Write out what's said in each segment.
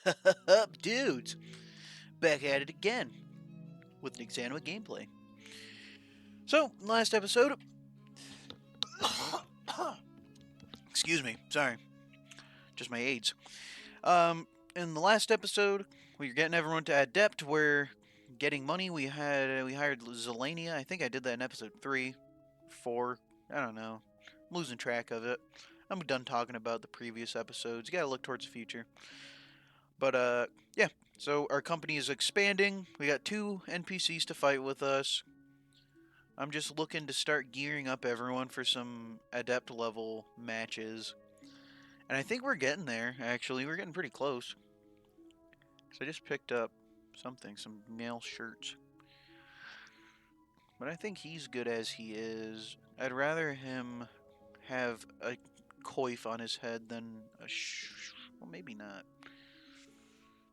Sup, dudes? Back at it again with an Exanima gameplay. So, last episode. Excuse me, sorry. Just my AIDS. In the last episode, we were getting everyone to Adept. We're getting money. We hired Zelania. I think I did that in episode 3, 4. I don't know. I'm losing track of it. I'm done talking about the previous episodes. You gotta look towards the future. But yeah. So our company is expanding. We got 2 NPCs to fight with us. I'm just looking to start gearing up everyone for some adept level matches. And I think we're getting there, actually. We're getting pretty close. So I just picked up some male shirts. But I think he's good as he is. I'd rather him have a coif on his head than a well, maybe not.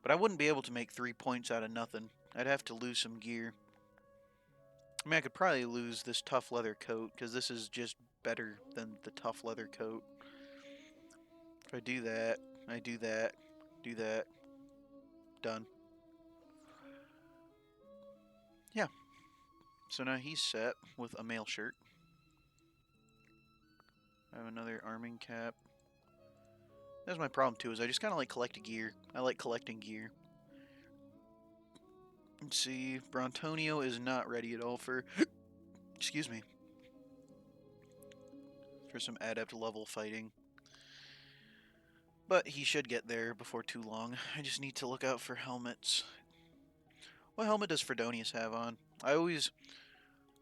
But I wouldn't be able to make 3 points out of nothing. I'd have to lose some gear. I mean, I could probably lose this tough leather coat, because this is just better than the tough leather coat. If I do that, do that, done. Yeah. So now he's set with a male shirt. I have another arming cap. That's my problem too, is I just kind of like collecting gear. I like collecting gear. Let's see, Brontonio is not ready at all for, excuse me, for some adept level fighting. But he should get there before too long. I just need to look out for helmets. What helmet does Fredonius have on?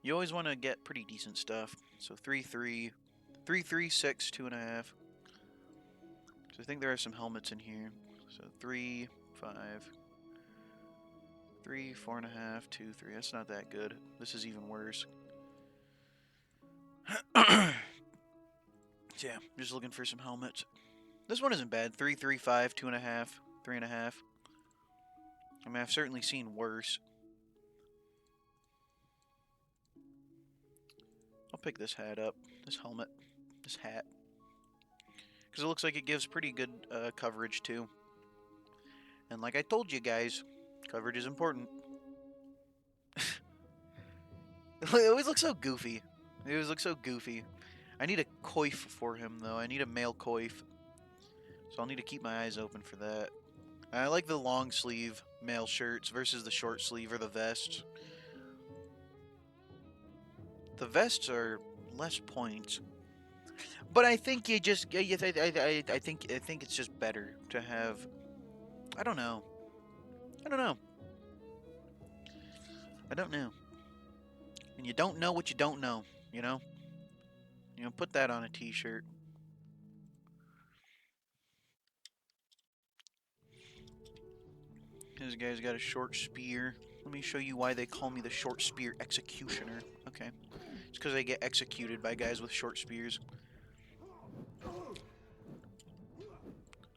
You always want to get pretty decent stuff. So 3-3, 3-3, 6, 2.5. So I think there are some helmets in here. So 3, 5, 3, 4.5, 2, 3. That's not that good. This is even worse. So yeah, I'm just looking for some helmets. This one isn't bad. 3, 3, 5, 2.5, 3.5. I mean, I've certainly seen worse. I'll pick this hat up. This helmet. This hat. Because it looks like it gives pretty good coverage, too. And like I told you guys, coverage is important. It always looks so goofy. It always looks so goofy. I need a coif for him, though. I need a male coif. So I'll need to keep my eyes open for that. I like the long sleeve male shirts versus the short sleeve or the vests. The vests are less points. But I think you just I think it's just better to have. I don't know. I don't know. I don't know. And you don't know what you don't know, you know? You know, put that on a t-shirt. This guy's got a short spear. Let me show you why they call me the short spear executioner. Okay. It's because I get executed by guys with short spears.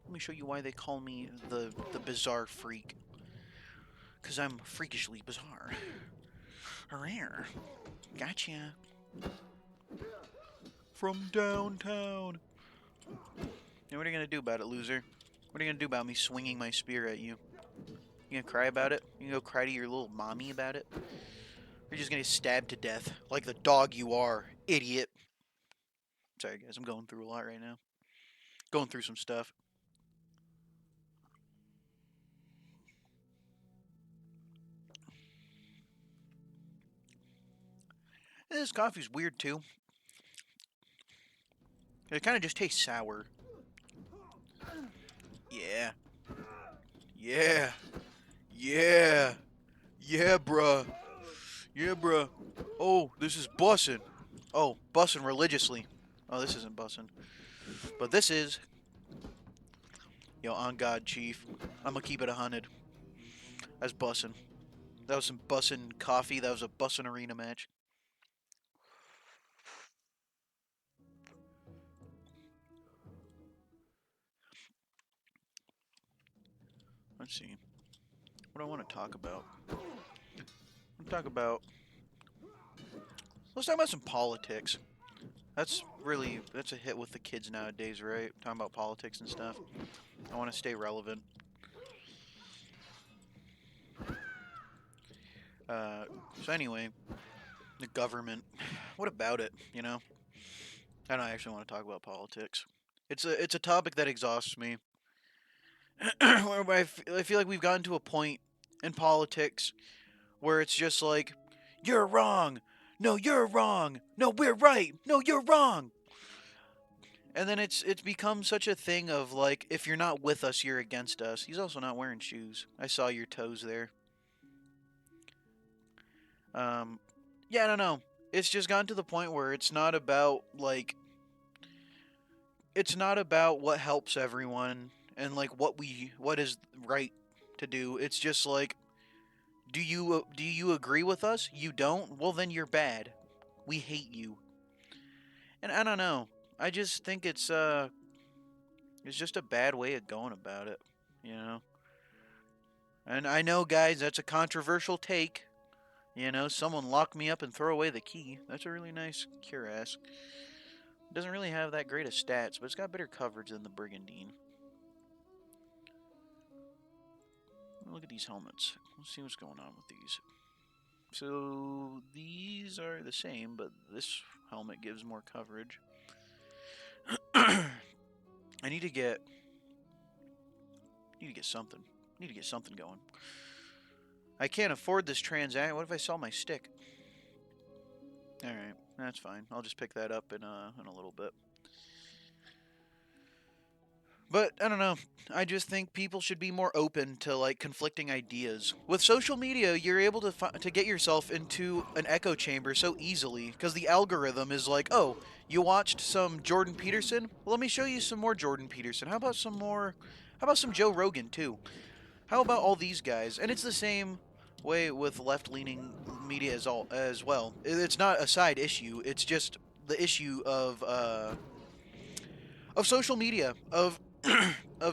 Let me show you why they call me the bizarre freak. Because I'm freakishly bizarre. Rare. Gotcha. From downtown. Now what are you going to do about it, loser? What are you going to do about me swinging my spear at you? You gonna cry about it? You gonna go cry to your little mommy about it? Or you're just gonna get stabbed to death like the dog you are, idiot. Sorry guys, I'm going through a lot right now. Going through some stuff. And this coffee's weird too. It kind of just tastes sour. Yeah. Yeah. Yeah. Yeah, bruh. Yeah, bruh. Oh, this is bussin'. Oh, bussin' religiously. Oh, this isn't bussin'. But this is. Yo, on God, Chief. I'm gonna keep it 100. That's bussin'. That was some bussin' coffee. That was a bussin' arena match. Let's see. What do I want to talk about? Let's talk about some politics. That's a hit with the kids nowadays, right? Talking about politics and stuff. I want to stay relevant. Uh, so anyway, the government. What about it? You know, I don't actually want to talk about politics. It's a topic that exhausts me. Where I feel like we've gotten to a point in politics where it's just like, you're wrong. No, you're wrong. No, we're right. No, you're wrong. And then it's become such a thing of like, if you're not with us, you're against us. He's also not wearing shoes. I saw your toes there. Um, yeah, I don't know. It's just gotten to the point where it's not about like, it's not about what helps everyone and like what is right to do. It's just like, do you agree with us? You don't? Well, then you're bad. We hate you. And I don't know. I just think it's just a bad way of going about it, you know. And I know, guys, that's a controversial take. You know, someone lock me up and throw away the key. That's a really nice cuirass. It doesn't really have that great of stats, but it's got better coverage than the Brigandine. Look at these helmets. Let's see what's going on with these. So these are the same, but this helmet gives more coverage. I need to get something. Need to get something going. I can't afford this transaction. What if I sell my stick? All right, that's fine. I'll just pick that up in a little bit. But I don't know. I just think people should be more open to like conflicting ideas. With social media, you're able to get yourself into an echo chamber so easily because the algorithm is like, "Oh, you watched some Jordan Peterson? Well, let me show you some more Jordan Peterson. How about some more? How about some Joe Rogan too? How about all these guys?" And it's the same way with left-leaning media as well. It's not a side issue. It's just the issue of social media, of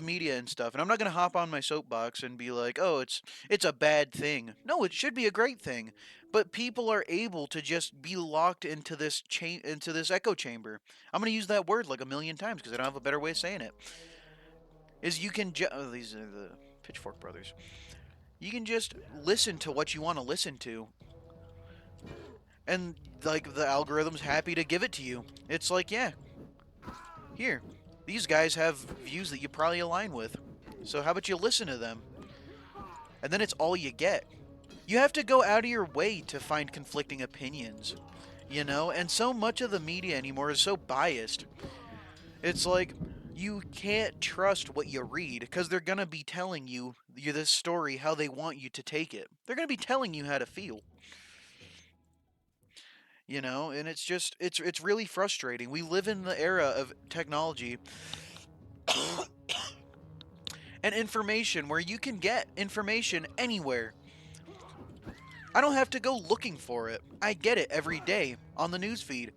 media and stuff. And I'm not gonna hop on my soapbox and be like, "Oh, it's a bad thing." No, it should be a great thing. But people are able to just be locked into into this echo chamber. I'm gonna use that word like a million times because I don't have a better way of saying it. Is you can oh, these are the Pitchfork Brothers. You can just listen to what you want to listen to, and like the algorithm's happy to give it to you. It's like, yeah, here, these guys have views that you probably align with. So how about you listen to them? And then it's all you get. You have to go out of your way to find conflicting opinions, you know? And so much of the media anymore is so biased. It's like you can't trust what you read because they're going to be telling you this story how they want you to take it. They're going to be telling you how to feel. You know, and it's just it's really frustrating. We live in the era of technology and information where you can get information anywhere. I don't have to go looking for it. I get it every day on the news feed.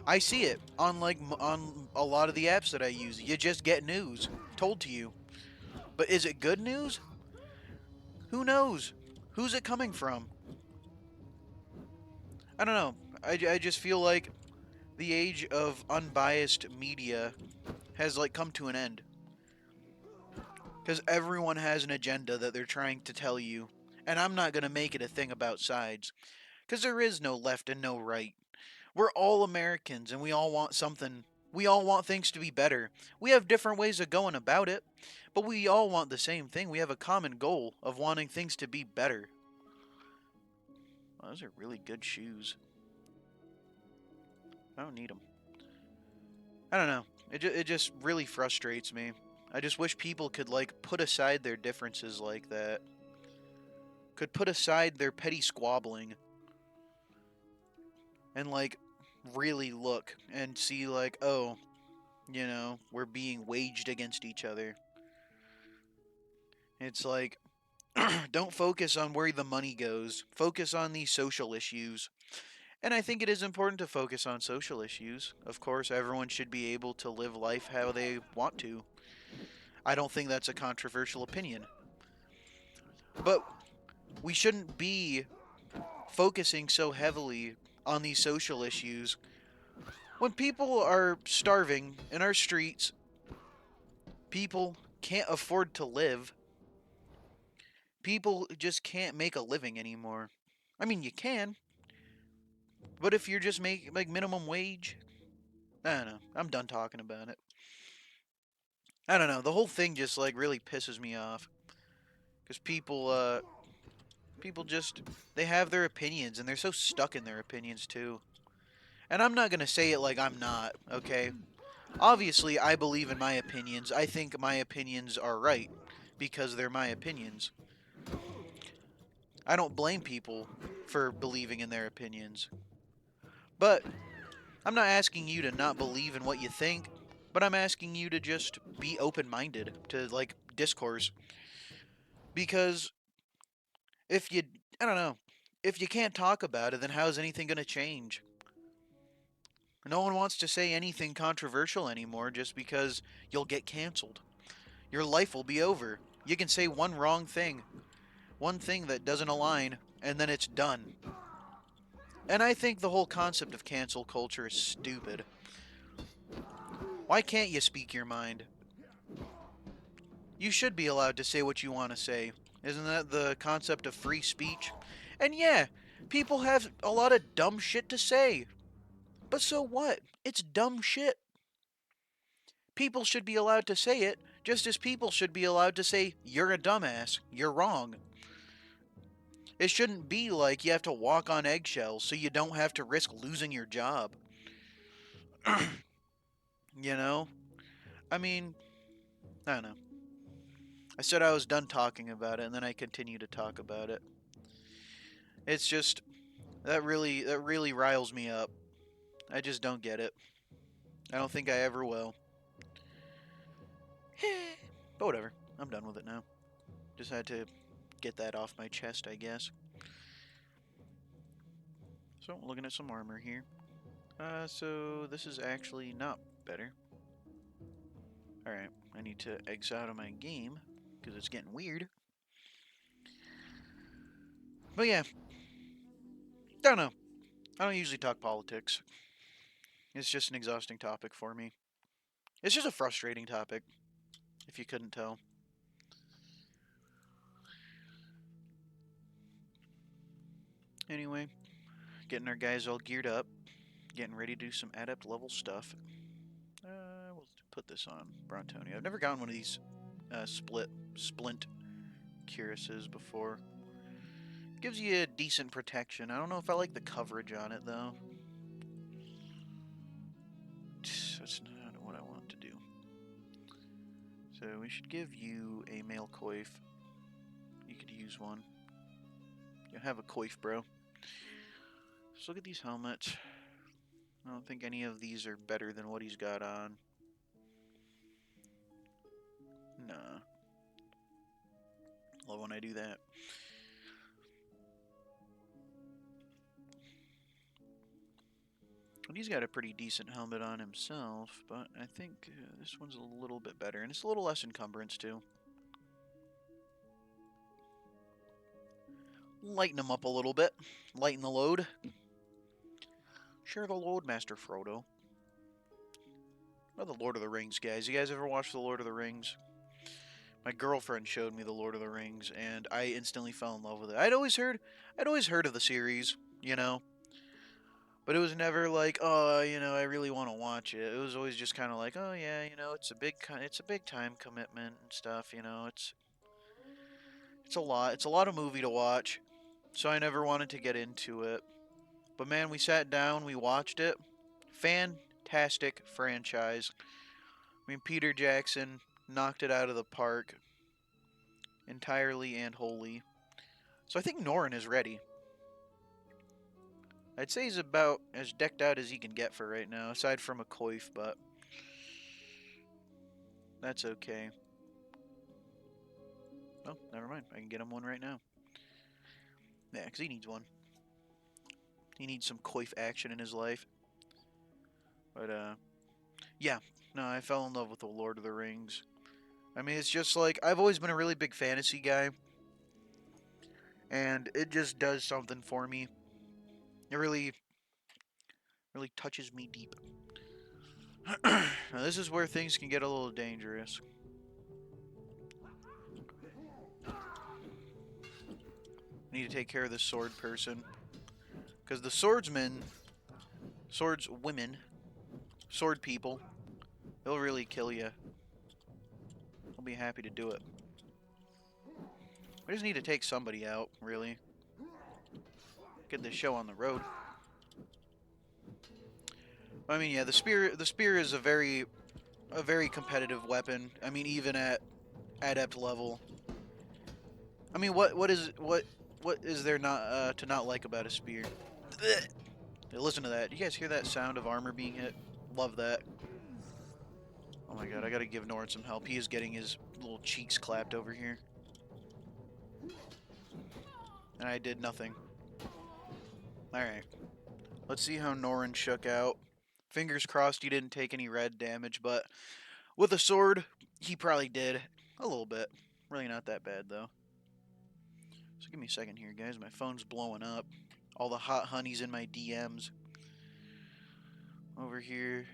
I see it on on a lot of the apps that I use. You just get news told to you. But is it good news? Who knows? Who's it coming from? I don't know. I just feel like the age of unbiased media has like come to an end. Because everyone has an agenda that they're trying to tell you. And I'm not going to make it a thing about sides. Because there is no left and no right. We're all Americans and we all want something. We all want things to be better. We have different ways of going about it. But we all want the same thing. We have a common goal of wanting things to be better. Well, those are really good shoes. I don't need them. I don't know. It just really frustrates me. I just wish people could like put aside their differences like that. Could put aside their petty squabbling and like really look and see like, oh, you know, we're being waged against each other. It's like don't focus on where the money goes. Focus on these social issues. And I think it is important to focus on social issues. Of course, everyone should be able to live life how they want to. I don't think that's a controversial opinion. But we shouldn't be focusing so heavily on these social issues when people are starving in our streets. People can't afford to live. People just can't make a living anymore. I mean, you can, but if you're just making like minimum wage, I don't know. I'm done talking about it. I don't know. The whole thing just like really pisses me off because people just they have their opinions and they're so stuck in their opinions too. And I'm not gonna say it like I'm not. Okay, obviously I believe in my opinions. I think my opinions are right because they're my opinions. I don't blame people for believing in their opinions. But I'm not asking you to not believe in what you think, but I'm asking you to just be open-minded to like discourse because if you I don't know, if you can't talk about it, then how's anything going to change? No one wants to say anything controversial anymore just because you'll get canceled. Your life will be over. You can say one thing that doesn't align, and then it's done. And I think the whole concept of cancel culture is stupid. Why can't you speak your mind? You should be allowed to say what you want to say. Isn't that the concept of free speech? And yeah, people have a lot of dumb shit to say. But so what? It's dumb shit. People should be allowed to say it, just as people should be allowed to say, you're a dumbass, you're wrong. It shouldn't be like you have to walk on eggshells so you don't have to risk losing your job. You know? I mean, I don't know. I said I was done talking about it, and then I continue to talk about it. It's just that really riles me up. I just don't get it. I don't think I ever will. But whatever. I'm done with it now. Just had to get that off my chest, I guess. So, looking at some armor here. So this is actually not better. Alright, I need to exit out of my game, because it's getting weird. But yeah, don't know. I don't usually talk politics. It's just an exhausting topic for me. It's just a frustrating topic, if you couldn't tell. Anyway, getting our guys all geared up, getting ready to do some adept level stuff. We'll put this on Brontonia. I've never gotten one of these splint cuirasses before. Gives you a decent protection. I don't know if I like the coverage on it though. That's not what I want to do. So we should give you a male coif. You could use one. You have a coif, bro. Let's look at these helmets. I don't think any of these are better than what he's got on. Nah. Love when I do that. And he's got a pretty decent helmet on himself, but I think this one's a little bit better. And it's a little less encumbrance, too. Lighten him up a little bit. Lighten the load. Share the load, Master Frodo. Oh, the Lord of the Rings, guys. You guys ever watch the Lord of the Rings? My girlfriend showed me the Lord of the Rings, and I instantly fell in love with it. I'd always heard of the series, you know, but it was never like, oh, I really want to watch it. It was always just kind of like, oh yeah, it's a big time commitment and stuff, it's a lot. It's a lot of movie to watch, so I never wanted to get into it. But man, we sat down, we watched it. Fantastic franchise. I mean, Peter Jackson knocked it out of the park entirely and wholly. So I think Norin is ready. I'd say he's about as decked out as he can get for right now, aside from a coif, but that's okay. Oh, never mind. I can get him one right now. Yeah, because he needs one. He needs some coif action in his life. But, yeah. No, I fell in love with the Lord of the Rings. I mean, it's just like, I've always been a really big fantasy guy. And it just does something for me. It really touches me deep. Now, this is where things can get a little dangerous. I need to take care of this sword person. Because the swordsmen, swordswomen, sword people, they'll really kill you. I'll be happy to do it. We just need to take somebody out, really. Get this show on the road. I mean, yeah, the spear is a very competitive weapon. I mean, even at adept level. I mean, what is there not to not like about a spear? Hey, listen to that. Do you guys hear that sound of armor being hit? Love that. Oh my god, I gotta give Norrin some help. He is getting his little cheeks clapped over here. And I did nothing. Alright. Let's see how Norrin shook out. Fingers crossed he didn't take any red damage, but with a sword, he probably did. A little bit. Really not that bad, though. So give me a second here, guys. My phone's blowing up. All the hot honeys in my DMs. Over here.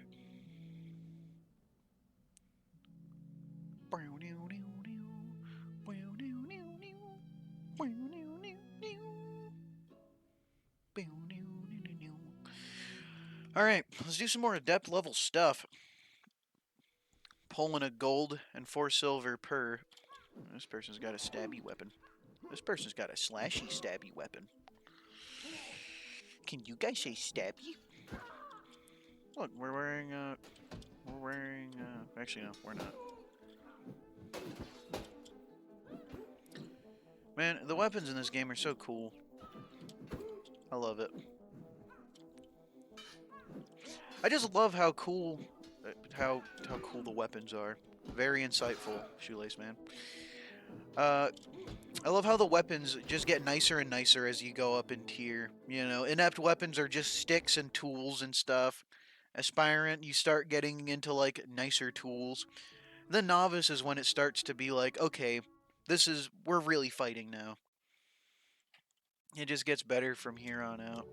Alright, let's do some more adept level stuff. Pulling a gold and 4 silver per. This person's got a stabby weapon. This person's got a slashy stabby weapon. Can you guys say stabby? Look, we're wearing, actually no, we're not. Man, the weapons in this game are so cool. I love it. I just love how cool, how cool the weapons are. Very insightful, Shoelace Man. I love how the weapons just get nicer and nicer as you go up in tier. You know, inept weapons are just sticks and tools and stuff. Aspirant, you start getting into, like, nicer tools. The novice is when it starts to be like, okay, we're really fighting now. It just gets better from here on out.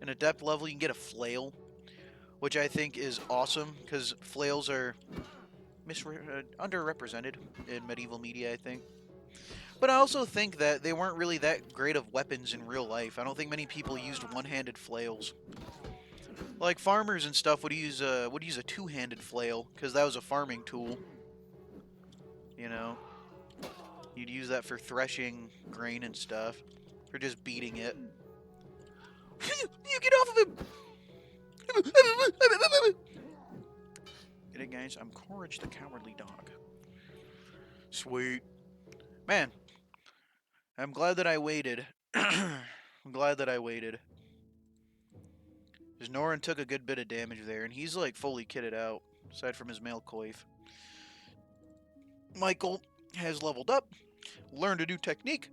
In adept level, you can get a flail, which I think is awesome, because flails are underrepresented in medieval media, I think. But I also think that they weren't really that great of weapons in real life. I don't think many people used one-handed flails. Like farmers and stuff would use a two-handed flail because that was a farming tool. You know, you'd use that for threshing grain and stuff, or just beating it. You get off of him! Get it, guys? I'm Courage the Cowardly Dog. Sweet. Man, I'm glad that I waited. I'm glad that I waited. Because Norrin took a good bit of damage there, and he's like fully kitted out, aside from his male coif. Michael has leveled up, learned a new technique,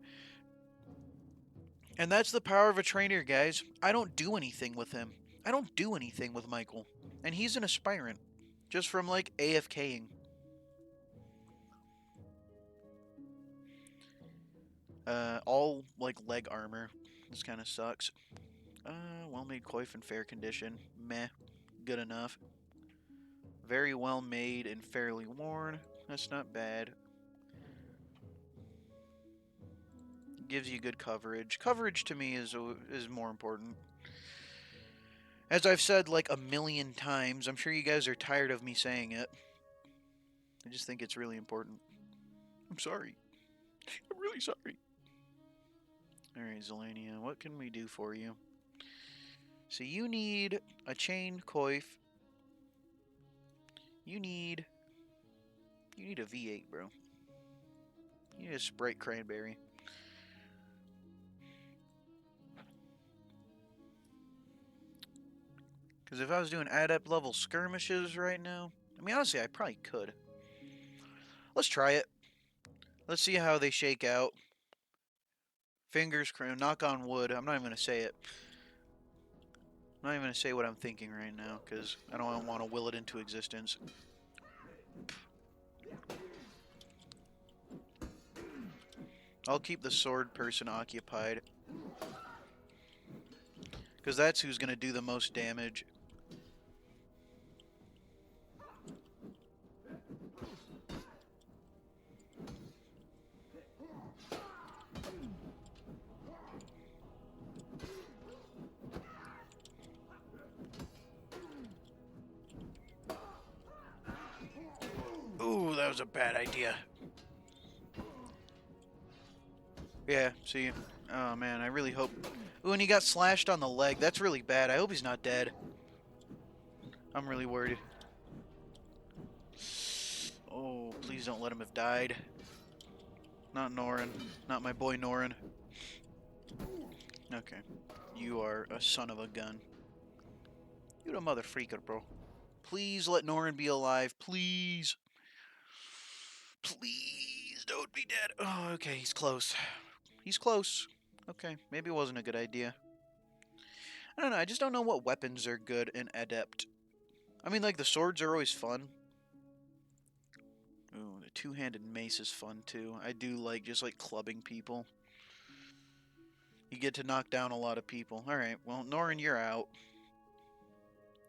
and that's the power of a trainer, guys. I don't do anything with him. I don't do anything with Michael. And he's an aspirant, just from like AFKing. All like leg armor. This kind of sucks. Well-made coif in fair condition. Meh. Good enough. Very well made and fairly worn. That's not bad. Gives you good coverage. Coverage to me is more important. As I've said like a million times, I'm sure you guys are tired of me saying it. I just think it's really important. I'm sorry. I'm really sorry. Alright, Zelania, what can we do for you? So you need a chain coif. You need a V8, bro. You need a Sprite Cranberry. Because if I was doing adept level skirmishes right now, I mean, honestly, I probably could. Let's try it. Let's see how they shake out. Fingers crossed. Knock on wood. I'm not even going to say it. I'm not even going to say what I'm thinking right now, because I don't want to will it into existence. I'll keep the sword person occupied, because that's who's going to do the most damage. was a bad idea. Yeah, see? Oh, man, I really hope... Ooh, and he got slashed on the leg. That's really bad. I hope he's not dead. I'm really worried. Oh, please don't let him have died. Not Norin. Not my boy Norin. Okay. You are a son of a gun. You the mother freaker, bro. Please let Norin be alive. Please. Please don't be dead. Oh, okay, he's close. He's close. Okay, maybe it wasn't a good idea. I don't know, I just don't know what weapons are good in Adept. I mean, like, the swords are always fun. Ooh, the two-handed mace is fun, too. I do like, just like, clubbing people. You get to knock down a lot of people. Alright, well, Norin, you're out.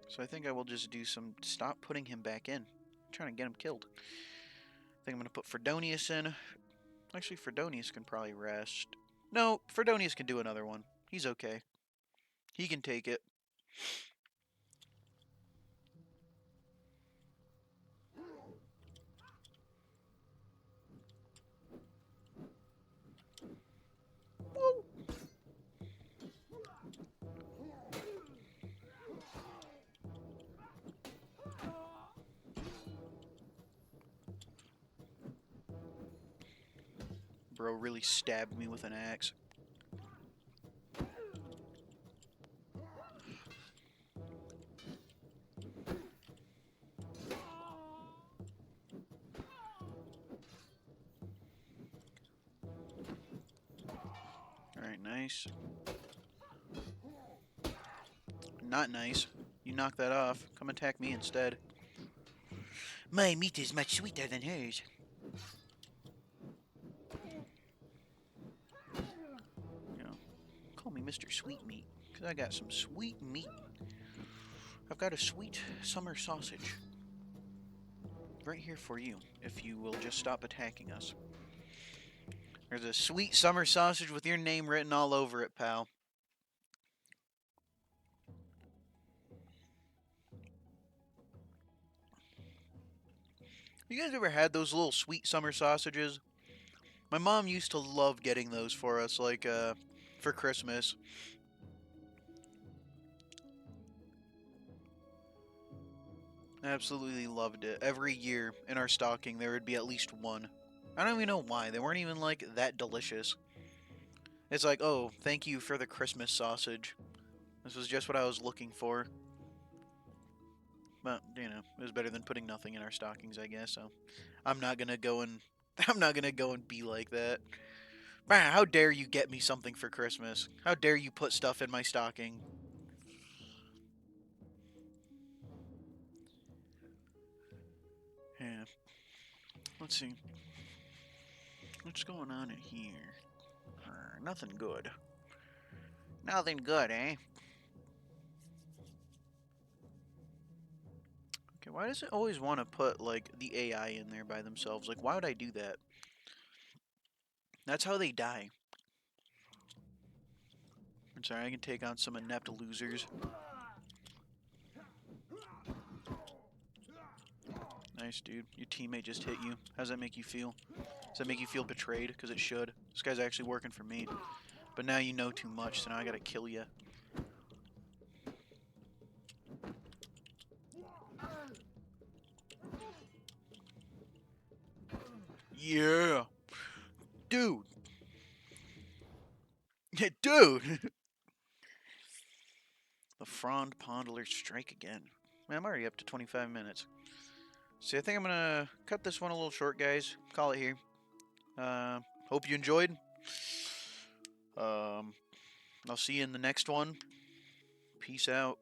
So I think I will just do some... Stop putting him back in. I'm trying to get him killed. I think I'm going to put Fredonius in. Actually, Fredonius can probably rest. No, Fredonius can do another one. He's okay. He can take it. Woo! Bro really stabbed me with an axe. Alright, nice. Not nice. You knock that off. Come attack me instead. My meat is much sweeter than hers. You know, call me Mr. Sweet Meat, because I got some sweet meat. I've got a sweet summer sausage. Right here for you, if you will just stop attacking us. There's a sweet summer sausage with your name written all over it, pal. You guys ever had those little sweet summer sausages? My mom used to love getting those for us, like, for Christmas. Absolutely loved it. Every year in our stocking, there would be at least one. I don't even know why. They weren't even, like, that delicious. It's like, oh, thank you for the Christmas sausage. This was just what I was looking for. But, you know, it was better than putting nothing in our stockings, I guess, so... I'm not gonna go and... I'm not gonna go and be like that. Man, how dare you get me something for Christmas? How dare you put stuff in my stocking? Yeah. Let's see. What's going on in here? Nothing good. Nothing good, eh? Okay, why does it always want to put, like, the AI in there by themselves? Like, why would I do that? That's how they die. I'm sorry, I can take on some inept losers. Nice, dude. Your teammate just hit you. How does that make you feel? Does that make you feel betrayed? Because it should. This guy's actually working for me. But now you know too much, so now I gotta kill you. Yeah! Dude! Yeah, dude! The Frond Pondler strike again. Man, I'm already up to 25 minutes. So I think I'm gonna cut this one a little short, guys. Call it here. Hope you enjoyed. I'll see you in the next one. Peace out.